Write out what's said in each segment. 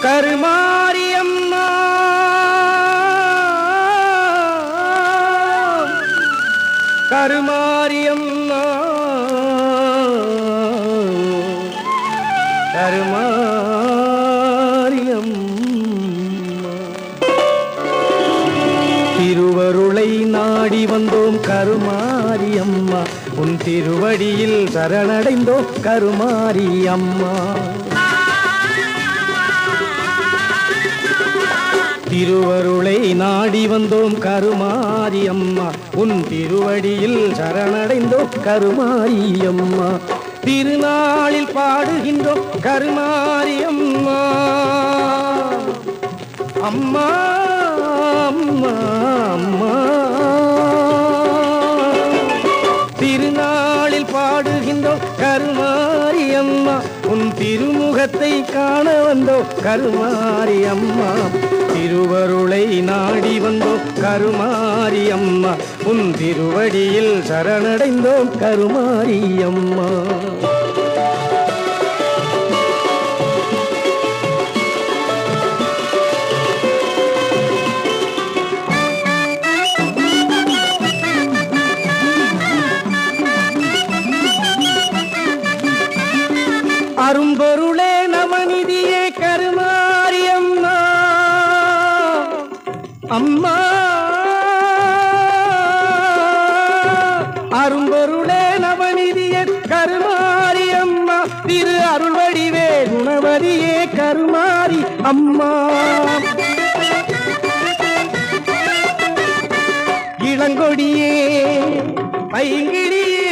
கருமாரியம்மா கருமாரியம்மா கருமாரியம்மா திருவருளை நாடி வந்தோம் கருமாரியம்மா உன் திருவடியில் சரணடைந்தோம் கருமாரியம்மா திருவருளை நாடி வந்தோம் கருமாரியம்மா உன் திருவடியில் சரணடைந்தோம் கருமாரியம்மா திருநாளில் பாடுகின்றோம் கருமாரியம்மா அம்மா அம்மா அம்மா திருநாளில் பாடுகின்றோம் கருமாரியம்மா உன் திருமுகத்தை காண வந்தோம் கருமாரியம்மா திருவருளை நாடி வந்தோம் கருமாரியம்மா உன் திருவடியில் சரணடைந்தோம் கருமாரியம்மா அரும்பொருளே நவநிதியே கருமாரியம்மா அம்மா அரும்பொருளே நவநிதியே கருமாரியம்மா திரு அருள்வடிவே குணவதியே கருமாரி அம்மா இளங்கொடியே பைங்கிளியே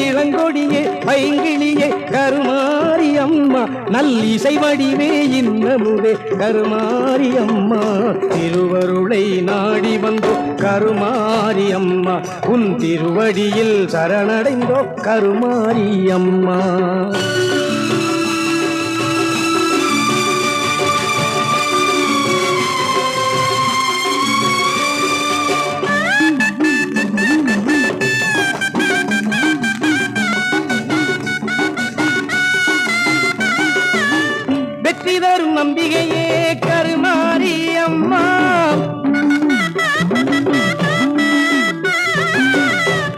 இளங்கொடியே பைங்கிளியே கருமாரியம்மா நல்லிசை வடிவே இன்னமுதே கருமாரியம்மா திருவருளை நாடி வந்தோ கருமாரியம்மா உன் திருவடியில் சரணடைந்தோ கருமாரியம்மா வெற்றி தரும் நம்பிக்கையே கருமாரியம்மா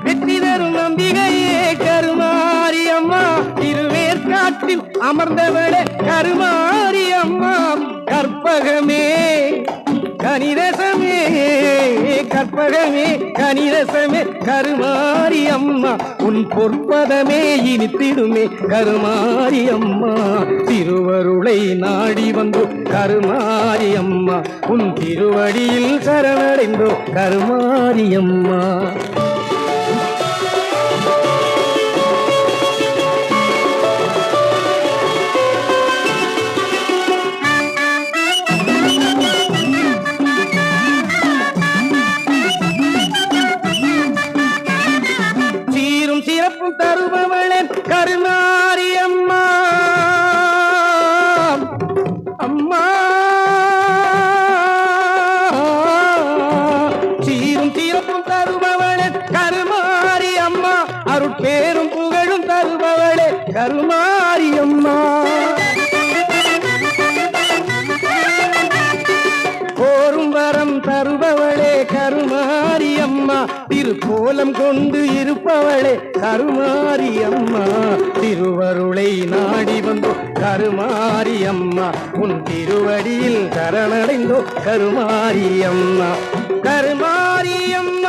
வெற்றி தரும் நம்பிக்கையே கருமாரியம்மா திருவேற்காட்டில் அமர்ந்தவளே கருமாரியம்மா கற்பகமே கனிரசமே கற்பகமே கனிரசமே கருமாரியம்மா உன் பொற்பதமே இனித்திடுமே கருமாரியம்மா திருவருளை நாடி வந்தோ கருமாரியம்மா உன் திருவடியில் சரணடைந்தோ கருமாரியம்மா சிறப்பும் தருபவளே கருமாரியம்மா அம்மா சீரும் சிறப்பும் தருபவளே கருமாரியம்மா அருட்பேரும் புகழும் தருபவளே கருமாரியம்மா கோரும் வரம் தருபவளே கருமாரியம்மா திருக்கோலம் கொண்டு இருப்பவளே கருமாரியம்மா திருவருளை நாடி வந்தோ கருமாரியம்மா உன் திருவடியில் சரணடைந்தோ கருமாரியம்மா கருமாரியம்மா